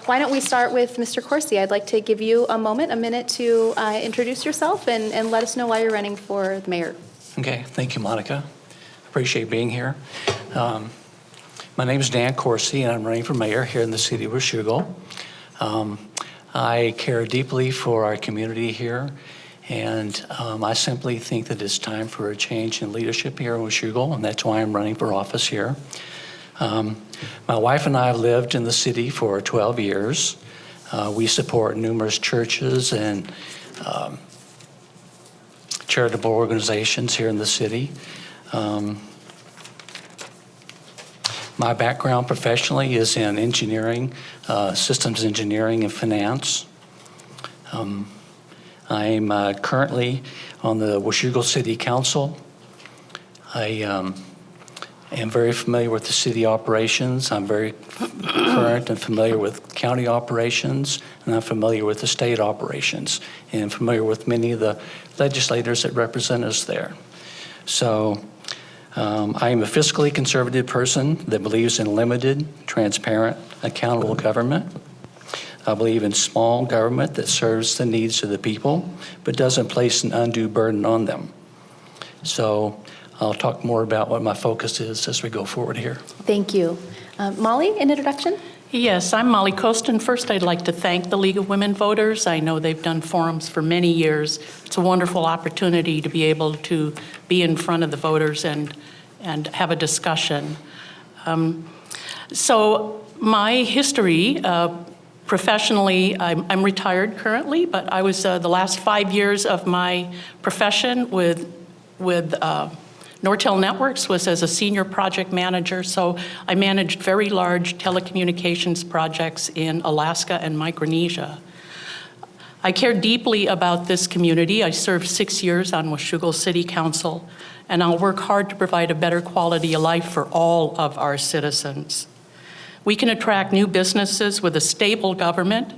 why don't we start with Mr. Coursey? I'd like to give you a minute to introduce yourself and let us know why you're running for the mayor. Okay, thank you, Monica. Appreciate being here. My name is Dan Coursey, and I'm running for mayor here in the city of Washougal. I care deeply for our community here, and I simply think that it's time for a change in leadership here in Washougal, and that's why I'm running for office here. My wife and I have lived in the city for 12 years. We support numerous churches and charitable organizations here in the city. My background professionally is in engineering, systems engineering and finance. I'm currently on the Washougal City Council. I am very familiar with the city operations. I'm very current and familiar with county operations, and I'm familiar with the state operations, and familiar with many of the legislators that represent us there. So I am a fiscally conservative person that believes in limited, transparent, accountable government. I believe in small government that serves the needs of the people, but doesn't place an undue burden on them. So I'll talk more about what my focus is as we go forward here. Thank you. Molly, an introduction? Yes, I'm Molly Coston. First, I'd like to thank the League of Women Voters. I know they've done forums for many years. It's a wonderful opportunity to be able to be in front of the voters and have a discussion. So my history, professionally, I'm retired currently, but I was the last 5 years of my profession with Nortel Networks was as a senior project manager, so I managed very large telecommunications projects in Alaska and Micronesia. I care deeply about this community. I served 6 years on Washougal City Council, and I'll work hard to provide a better quality of life for all of our citizens. We can attract new businesses with a stable government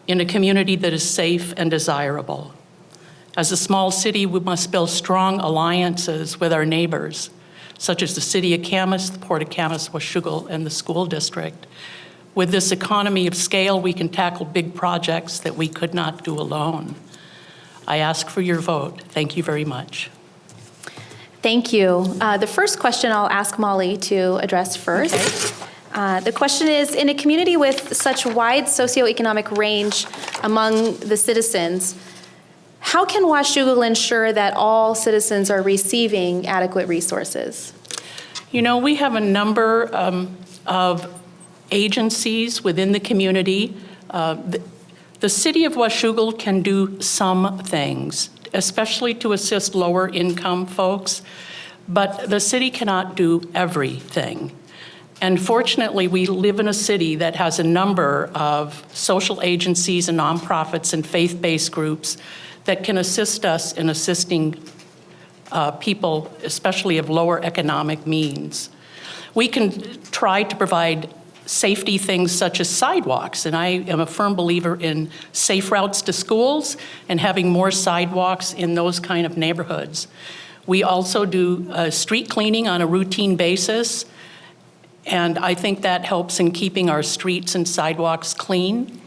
in a community that is safe and desirable. As a small city, we must build strong alliances with our neighbors, such as the City of Camas, the Port of Camas, Washougal, and the school district. With this economy of scale, we can tackle big projects that we could not do alone. I ask for your vote. Thank you very much. Thank you. The first question I'll ask Molly to address first. Okay. The question is, in a community with such wide socioeconomic range among the citizens, how can Washougal ensure that all citizens are receiving adequate resources? You know, we have a number of agencies within the community. The city of Washougal can do some things, especially to assist lower income folks, but the city cannot do everything. And fortunately, we live in a city that has a number of social agencies and nonprofits and faith-based groups that can assist us in assisting people, especially of lower economic means. We can try to provide safety things such as sidewalks, and I am a firm believer in safe routes to schools and having more sidewalks in those kind of neighborhoods. We also do street cleaning on a routine basis, and I think that helps in keeping our streets and sidewalks clean.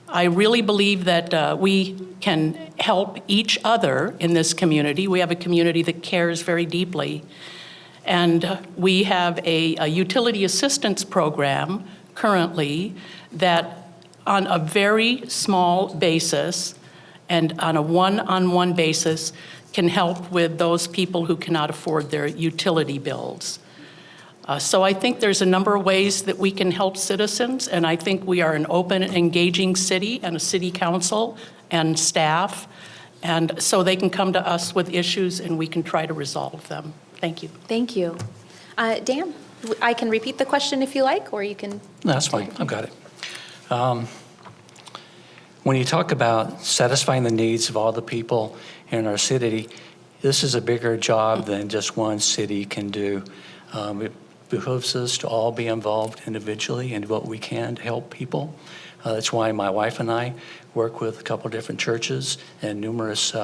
I really believe that we can help each other in this community. We have a community that cares very deeply. And we have a utility assistance program currently that on a very small basis and on a one-on-one basis can help with those people who cannot afford their utility bills. So I think there's a number of ways that we can help citizens, and I think we are an open, engaging city and a city council and staff, and so they can come to us with issues and we can try to resolve them. Thank you. Thank you. Dan, I can repeat the question if you like, or you can. No, that's fine. I've got it. When you talk about satisfying the needs of all the people in our city, this is a bigger job than just one city can do. It behooves us to all be involved individually in what we can to help people. That's why my wife and I work with a couple different churches and numerous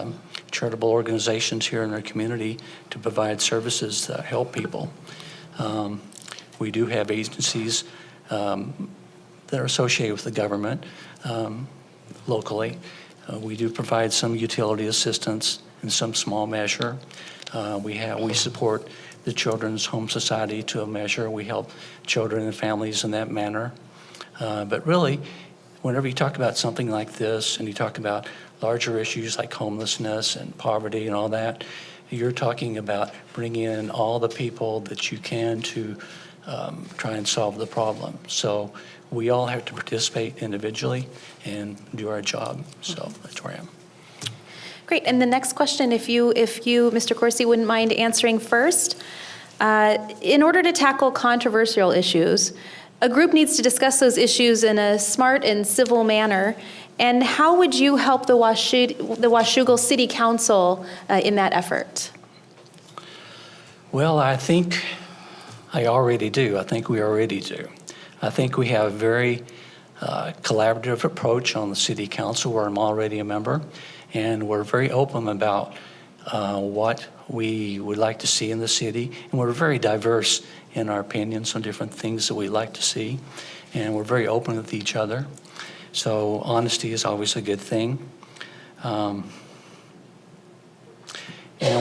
charitable organizations here in our community to provide services that help people. We do have agencies that that are associated with the government locally. We do provide some utility assistance in some small measure. We support the Children's Home Society to a measure. We help children and families in that manner. But really, whenever you talk about something like this and you talk about larger issues like homelessness and poverty and all that, you're talking about bringing in all the people that you can to try and solve the problem. So we all have to participate individually and do our job. So that's where I am. Great. And the next question, if you, Mr. Coursey, wouldn't mind answering first. In order to tackle controversial issues, a group needs to discuss those issues in a smart and civil manner. And how would you help the Washougal City Council in that effort? Well, I think I already do. I think we already do. I think we have a very collaborative approach on the City Council where I'm already a member. And we're very open about what we would like to see in the city. And we're very diverse in our opinions on different things that we like to see. And we're very open with each other. So honesty is always a good thing. And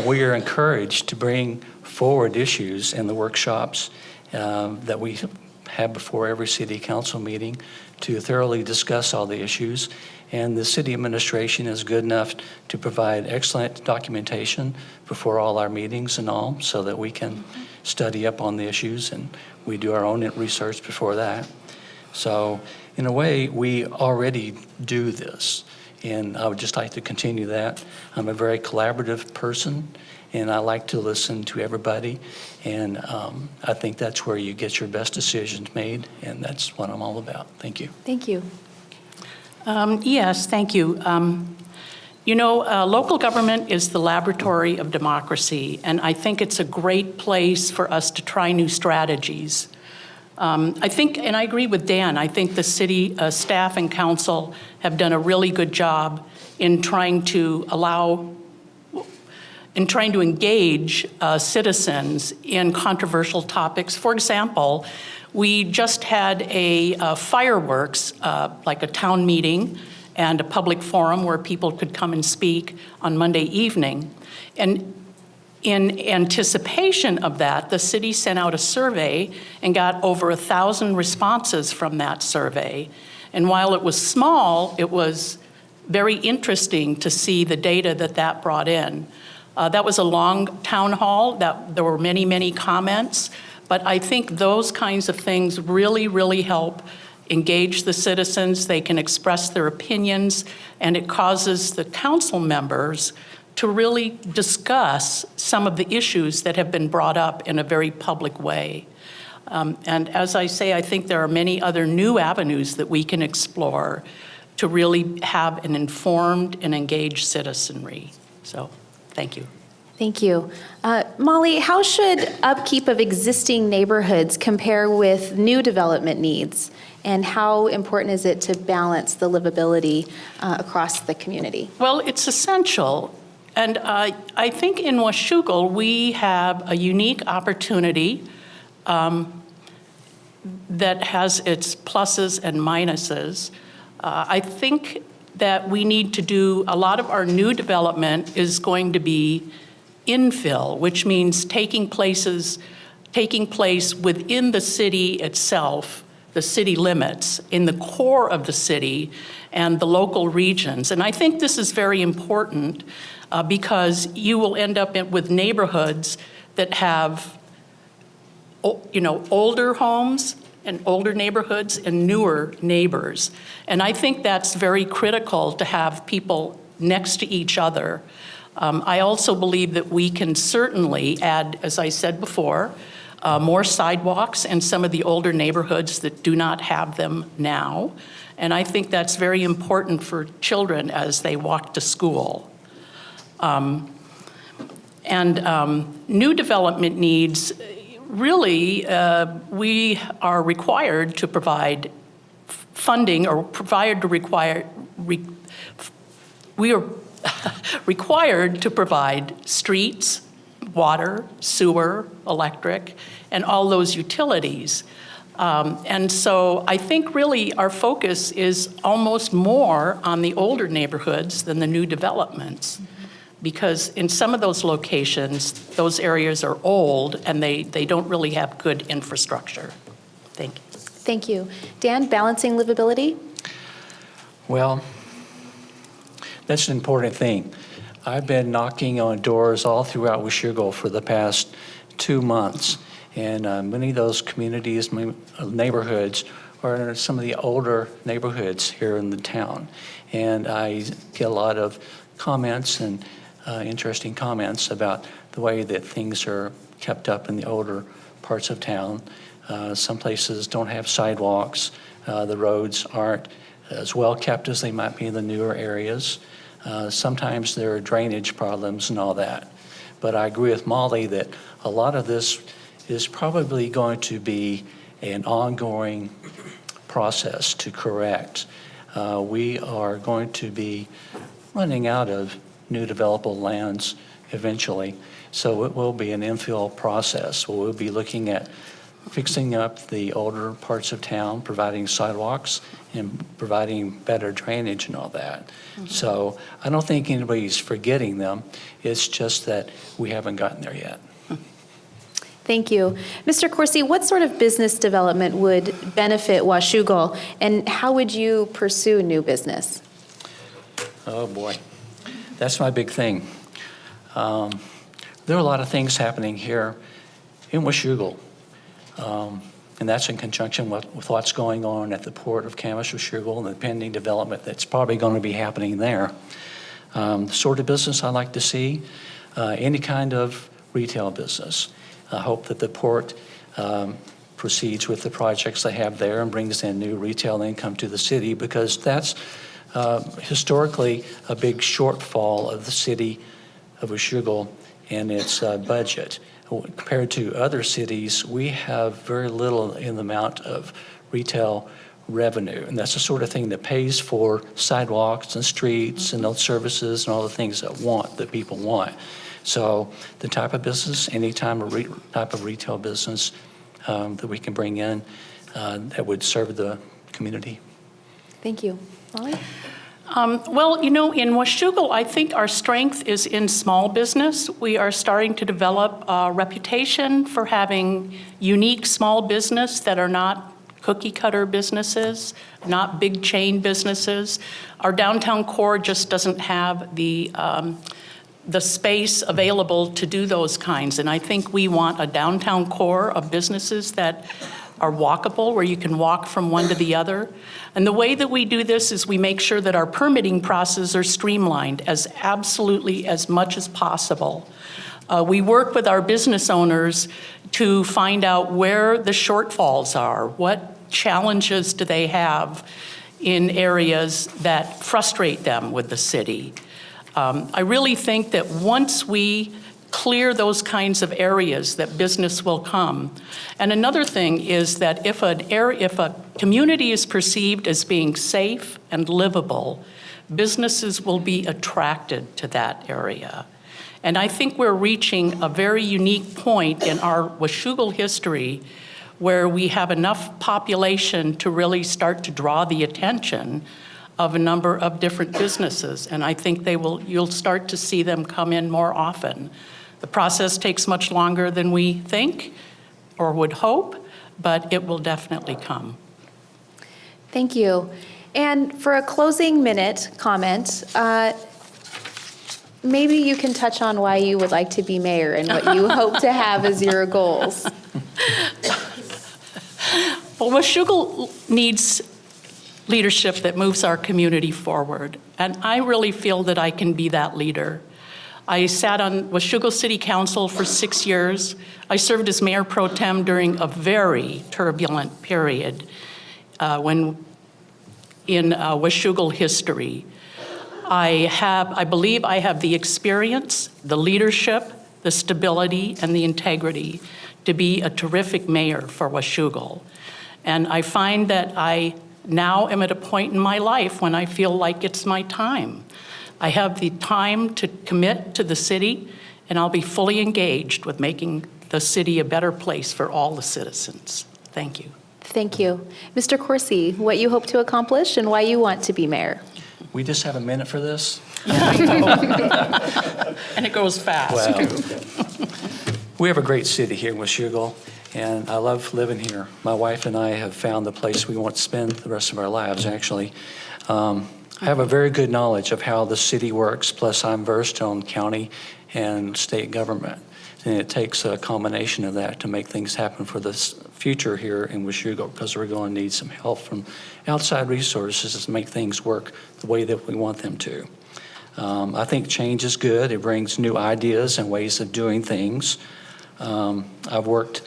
we are encouraged to bring forward issues in the workshops that we have before every city council meeting to thoroughly discuss all the issues. And the city administration is good enough to provide excellent documentation before all our meetings and all, so that we can study up on the issues, and we do our own research before that. So in a way, we already do this, and I would just like to continue that. I'm a very collaborative person, and I like to listen to everybody, and I think that's where you get your best decisions made, and that's what I'm all about. Thank you. Thank you. Yes, thank you. Local government is the laboratory of democracy, and I think it's a great place for us to try new strategies. I think, and I agree with Dan, I think the city staff and council have done a really good job in trying to engage citizens in controversial topics. For example, we just had a fireworks, like a town meeting and a public forum where people could come and speak on Monday evening. And in anticipation of that, the city sent out a survey and got over 1,000 responses from that survey. And while it was small, it was very interesting to see the data that brought in. That was a long town hall. There were many, many comments. But I think those kinds of things really, really help engage the citizens. They can express their opinions, and it causes the council members to really discuss some of the issues that have been brought up in a very public way. And as I say, I think there are many other new avenues that we can explore to really have an informed and engaged citizenry. So, thank you. Thank you. Molly, how should upkeep of existing neighborhoods compare with new development needs? And how important is it to balance the livability across the community? Well, it's essential. And I think in Washougal, we have a unique opportunity that has its pluses and minuses. I think that we need to do, a lot of our new development is going to be infill, which means taking place within the city itself, the city limits, in the core of the city and the local regions. And I think this is very important because you will end up with neighborhoods that have, older homes and older neighborhoods and newer neighbors. And I think that's very critical to have people next to each other. I also believe that we can certainly add, as I said before, more sidewalks in some of the older neighborhoods that do not have them now. And I think that's very important for children as they walk to school. New development needs, really, we are required to provide funding, or we are required to provide streets, water, sewer, electric, and all those utilities. And so I think really our focus is almost more on the older neighborhoods than the new developments. Because in some of those locations, those areas are old and they don't really have good infrastructure. Thank you. Thank you. Dan, balancing livability? Well, that's an important thing. I've been knocking on doors all throughout Washougal for the past 2 months, and many of those communities, neighborhoods, are some of the older neighborhoods here in the town. And I get a lot of comments and interesting comments about the way that things are kept up in the older parts of town. Some places don't have sidewalks. The roads aren't as well kept as they might be in the newer areas. Sometimes there are drainage problems and all that. But I agree with Molly that a lot of this is probably going to be an ongoing process to correct. We are going to be running out of new developable lands eventually, so it will be an infill process. We'll be looking at fixing up the older parts of town, providing sidewalks and providing better drainage and all that. Mm-hmm. So I don't think anybody's forgetting them. It's just that we haven't gotten there yet. Thank you. Mr. Coursey, what sort of business development would benefit Washougal, and how would you pursue new business? Oh boy, that's my big thing. There are a lot of things happening here in Washougal. And that's in conjunction with what's going on at the Port of Washougal and the pending development that's probably going to be happening there. The sort of business I like to see, any kind of retail business. I hope that the port proceeds with the projects they have there and brings in new retail income to the city, because that's historically a big shortfall of the city of Washougal and its budget. Compared to other cities, we have very little in the amount of retail revenue, and that's the sort of thing that pays for sidewalks and streets and those services and all the things that people want. So the type of business, any type of retail business that we can bring in that would serve the community. Thank you. Molly? Well, you know, in Washougal, I think our strength is in small business. We are starting to develop a reputation for having unique small business that are not cookie cutter businesses, not big chain businesses. Our downtown core just doesn't have the space available to do those kinds. And I think we want a downtown core of businesses that are walkable, where you can walk from one to the other. And the way that we do this is we make sure that our permitting processes are streamlined as much as possible. We work with our business owners to find out where the shortfalls are, what challenges do they have in areas that frustrate them with the city. I really think that once we clear those kinds of areas, that business will come. And another thing is that if a community is perceived as being safe and livable, businesses will be attracted to that area. And I think we're reaching a very unique point in our Washougal history where we have enough population to really start to draw the attention of a number of different businesses. And I think you'll start to see them come in more often. The process takes much longer than we think or would hope, but it will definitely come. Thank you. And for a closing minute comment, maybe you can touch on why you would like to be mayor and what you hope to have as your goals. Well, Washougal needs leadership that moves our community forward, and I really feel that I can be that leader. I sat on Washougal City Council for 6 years. I served as mayor pro tem during a very turbulent period in Washougal history. I believe I have the experience, the leadership, the stability, and the integrity to be a terrific mayor for Washougal. And I find that I now am at a point in my life when I feel like it's my time. I have the time to commit to the city, and I'll be fully engaged with making the city a better place for all the citizens. Thank you. Thank you. Mr. Coursey, what you hope to accomplish and why you want to be mayor? We just have a minute for this? And it goes fast. Well, we have a great city here in Washougal, and I love living here. My wife and I have found the place we want to spend the rest of our lives, actually. I have a very good knowledge of how the city works, plus I'm versed on county and state government. And it takes a combination of that to make things happen for this future here in Washougal, because we're going to need some help from outside resources to make things work the way that we want them to. I think change is good. It brings new ideas and ways of doing things. I've worked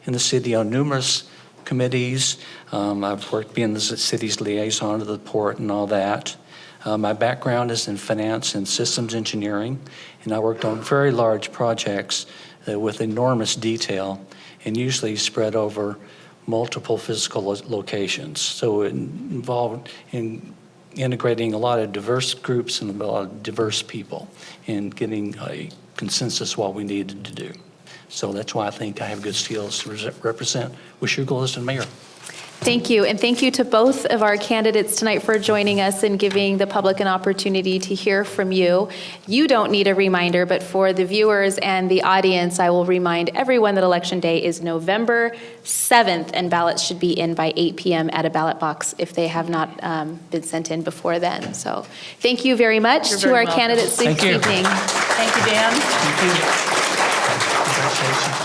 in the city on numerous committees. I've worked being the city's liaison to the port and all that. My background is in finance and systems engineering, and I worked on very large projects with enormous detail and usually spread over multiple physical locations. So it involved in integrating a lot of diverse groups and a lot of diverse people and getting a consensus what we needed to do. So that's why I think I have good skills to represent Washougal as the mayor. Thank you, and thank you to both of our candidates tonight for joining us and giving the public an opportunity to hear from you. You don't need a reminder, but for the viewers and the audience, I will remind everyone that Election Day is November 7th, and ballots should be in by 8 p.m. at a ballot box if they have not been sent in before then. So thank you very much You're to very our welcome. candidates this Thank you. evening. Thank you, Dan. Thank you. Congratulations.